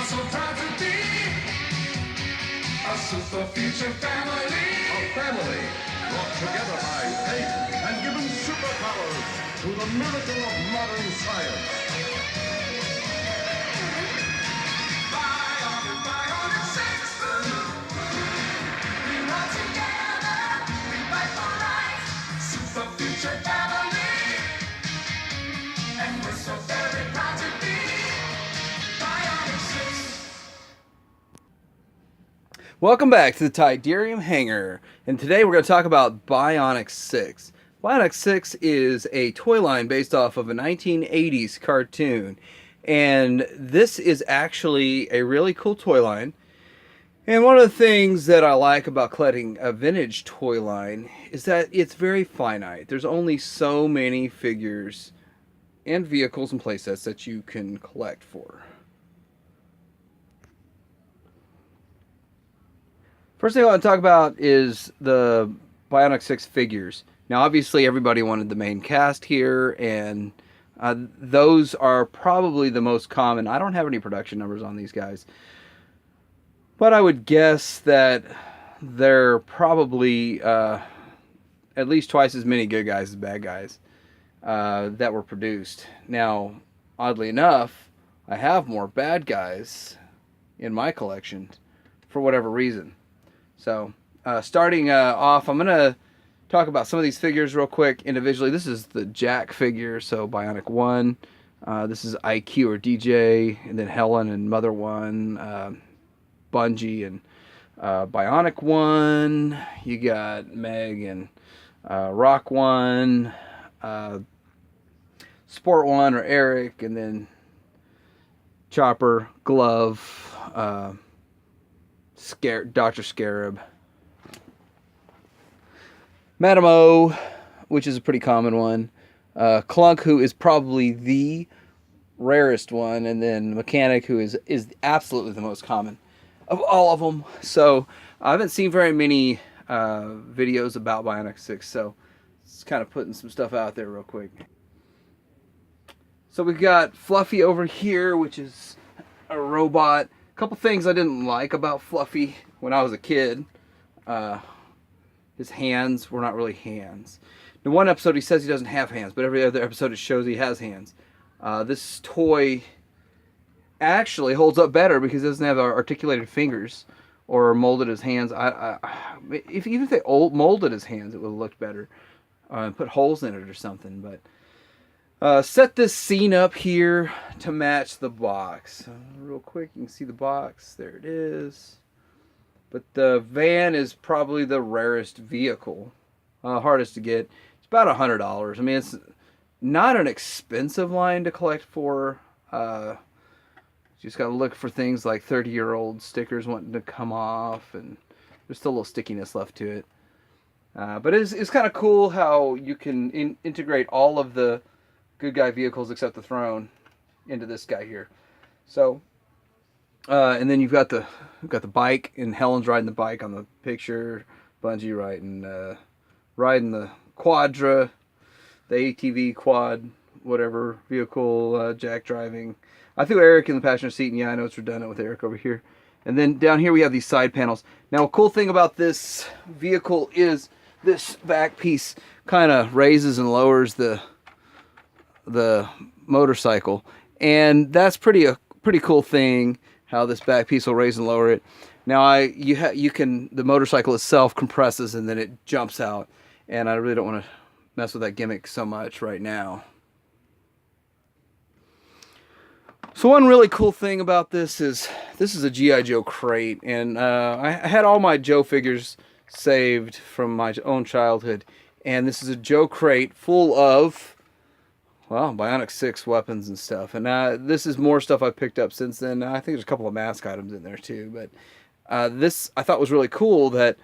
so proud to be a super future family. A family brought together by fate and given superpowers through the miracle of modern science. Bionic Six. We run together, we fight for right. Super future family. And we're so very proud to be Bionic Six. Welcome back to the Tidarium Hangar, and today we're going to talk about Bionic Six. Bionic Six is a toy line based off of a 1980s cartoon, and this is actually a really cool toy line. And one of the things that I like about collecting a vintage toy line is that it's very finite. There's only so many figures and vehicles and playsets that you can collect for. First thing I want to talk about is the Bionic 6 figures. Now, obviously, everybody wanted the main cast here, and those are probably the most common. I don't have any production numbers on these guys, but I would guess that they're probably at least twice as many good guys as bad guys that were produced. Now, oddly enough, I have more bad guys in my collection for whatever reason. So, starting off, I'm going to talk about some of these figures real quick individually. This is the Jack figure, so Bionic 1. This is IQ or DJ, and then Helen and Mother 1, Bungie and Bionic 1. You got Meg and Rock 1, Sport 1 or Eric, and then Chopper, Glove, Dr. Scarab, Madame O, which is a pretty common one, Clunk, who is probably the rarest one, and then Mechanic, who is absolutely the most common of all of them. So I haven't seen very many videos about Bionic 6, so it's kind of putting some stuff out there real quick. So we've got Fluffy over here, which is a robot. A couple things I didn't like about Fluffy when I was a kid. His hands were not really hands. In one episode he says he doesn't have hands, but every other episode it shows he has hands. This toy actually holds up better because it doesn't have articulated fingers or molded his hands. Even if they molded his hands, it would have looked better. Put holes in it or something, but... set this scene up here to match the box. Real quick, you can see the box. There it is. But the van is probably the rarest vehicle. Hardest to get. It's about $100. I mean, it's not an expensive line to collect for. You just got to look for things like 30-year-old stickers wanting to come off. And there's still a little stickiness left to it. But it's kind of cool how you can integrate all of the good guy vehicles except the throne into this guy here. So and then you've got the bike, and Helen's riding the bike on the picture. Bungie riding the Quadra, the ATV quad, whatever vehicle. Jack driving. I threw Eric in the passenger seat, and yeah, I know it's redundant with Eric over here. And then down here we have these side panels. Now, a cool thing about this vehicle is this back piece kind of raises and lowers the motorcycle, and that's a pretty cool thing, how this back piece will raise and lower it. Now the motorcycle itself compresses and then it jumps out, and I really don't want to mess with that gimmick so much right now. So one really cool thing about this is a G.I. Joe crate, and I had all my Joe figures saved from my own childhood, and this is a Joe crate full of, well, Bionic 6 weapons and stuff. And this is more stuff I've picked up since then. I think there's a couple of mask items in there too. But this I thought was really cool that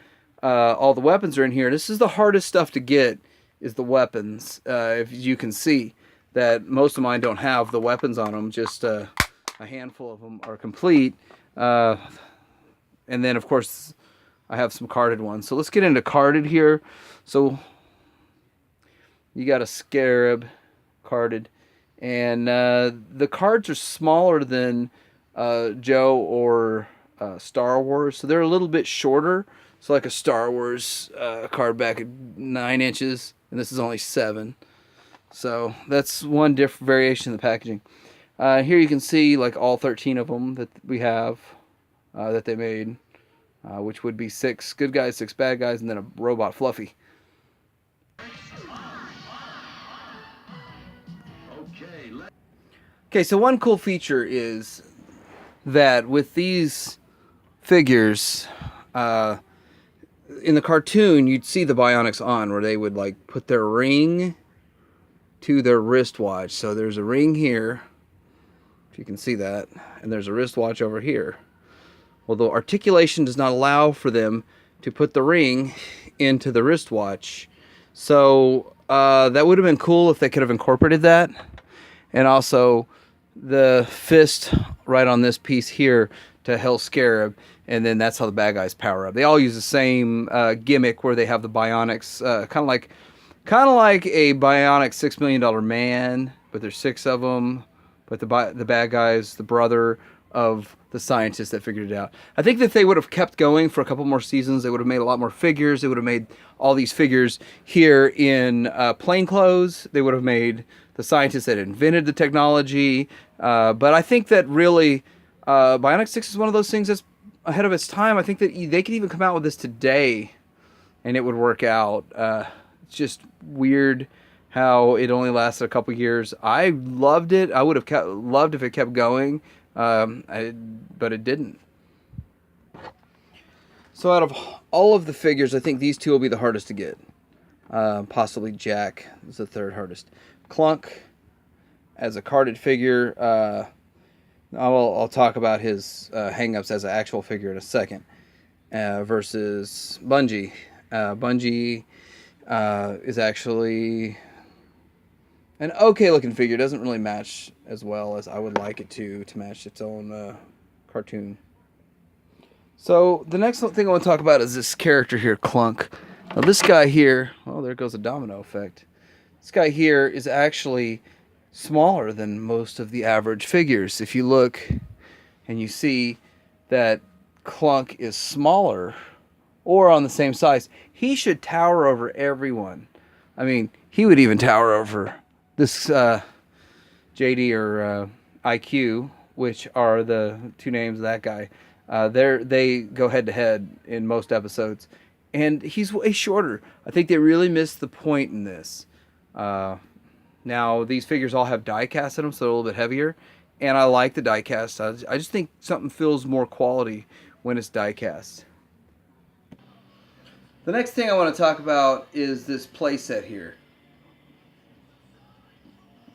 all the weapons are in here. This is the hardest stuff to get, is the weapons. If you can see that most of mine don't have the weapons on them. Just a handful of them are complete. And then, of course, I have some carded ones. So let's get into carded here. So you got a Scarab carded, and the cards are smaller than Joe or Star Wars. So they're a little bit shorter. So like a Star Wars card back at 9 inches, and this is only 7. So that's one different variation of the packaging. Here you can see like all 13 of them that we have that they made, which would be 6 good guys, 6 bad guys, and then a robot Fluffy. Okay, so one cool feature is that with these figures, in the cartoon, you'd see the Bionics on, where they would like put their ring to their wristwatch. So there's a ring here, if you can see that, and there's a wristwatch over here. Well, the articulation does not allow for them to put the ring into the wristwatch. So that would have been cool if they could have incorporated that. And also the fist right on this piece here to Hell Scarab, and then that's how the bad guys power up. They all use the same gimmick where they have the Bionics, kind of like a Bionic $6 Million Man, but there's 6 of them. But the bad guys, the brother of the scientist that figured it out. I think that if they would have kept going for a couple more seasons, they would have made a lot more figures. They would have made all these figures here in plain clothes. They would have made the scientists that invented the technology. But I think that really Bionic 6 is one of those things that's ahead of its time. I think that they could even come out with this today and it would work out. It's just weird how it only lasted a couple years. I loved it. I would have loved if it kept going, but it didn't. So out of all of the figures, I think these 2 will be the hardest to get. Possibly Jack is the 3rd hardest. Clunk, as a carded figure, I'll talk about his hang-ups as an actual figure in a second, versus Bungie. Bungie is actually an okay looking figure. Doesn't really match as well as I would like it to match its own cartoon. So the next thing I want to talk about is this character here, Clunk. Now this guy here, oh, there goes a domino effect. This guy here is actually smaller than most of the average figures. If you look and you see that Clunk is smaller or on the same size, he should tower over everyone. I mean, he would even tower over this JD or IQ, which are the 2 names of that guy. They go head to head in most episodes, and he's way shorter. I think they really missed the point in this. Now these figures all have die cast in them, so they're a little bit heavier, and I like the die cast. I just think something feels more quality when it's die cast. The next thing I want to talk about is this playset here.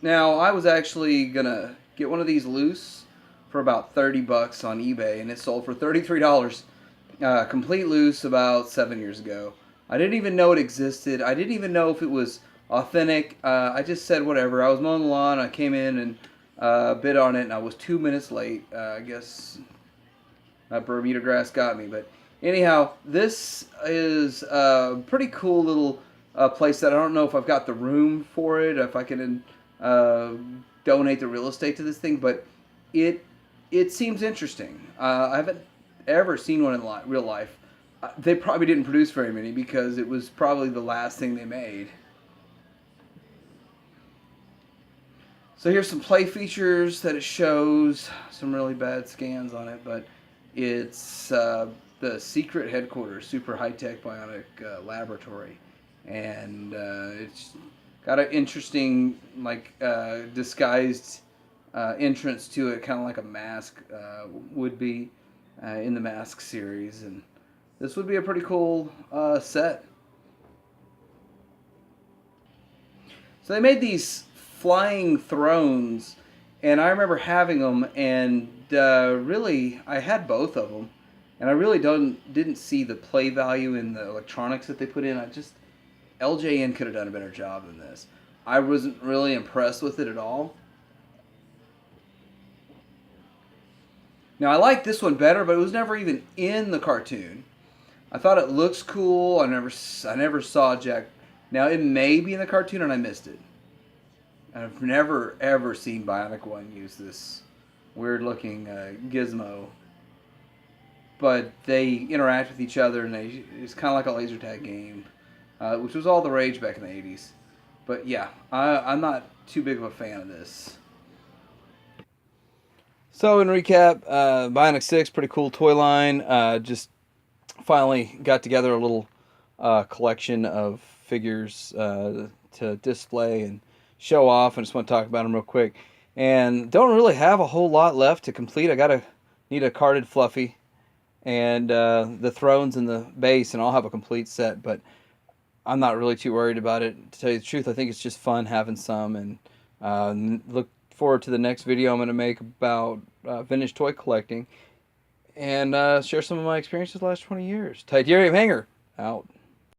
Now, I was actually gonna get one of these loose for about 30 bucks on eBay, and it sold for $33 complete loose about 7 years ago. I didn't even know it existed. I didn't even know if it was authentic. I just said whatever. I was mowing the lawn. I came in and bid on it, and I was 2 minutes late. I guess that Bermuda grass got me. But anyhow, this is a pretty cool little place that I don't know if I've got the room for it, if I can donate the real estate to this thing, but it seems interesting. I haven't ever seen one in real life. They probably didn't produce very many because it was probably the last thing they made. So here's some play features that it shows. Some really bad scans on it, but it's the secret headquarters, super high-tech bionic laboratory, and it's got an interesting, like, disguised entrance to it, kind of like a mask would be in the Mask series, and this would be a pretty cool set. So they made these flying thrones, and I remember having them, and really, I had both of them, and I really didn't see the play value in the electronics that they put in. LJN could have done a better job than this. I wasn't really impressed with it at all. Now, I like this one better, but it was never even in the cartoon. I thought it looks cool. I never saw Jack. Now, it may be in the cartoon and I missed it. I've never, ever seen Bionic 1 use this weird looking gizmo. But they interact with each other, and it's kind of like a laser tag game, which was all the rage back in the 80s. But yeah, I'm not too big of a fan of this. So in recap, Bionic Six, pretty cool toy line. Just finally got together a little collection of figures to display and show off. I just want to talk about them real quick. And don't really have a whole lot left to complete. Need a carded Fluffy and the thrones and the base, and I'll have a complete set. But I'm not really too worried about it. To tell you the truth, I think it's just fun having some, and look forward to the next video I'm going to make about vintage toy collecting and share some of my experiences the last 20 years. Titanium Hanger, out.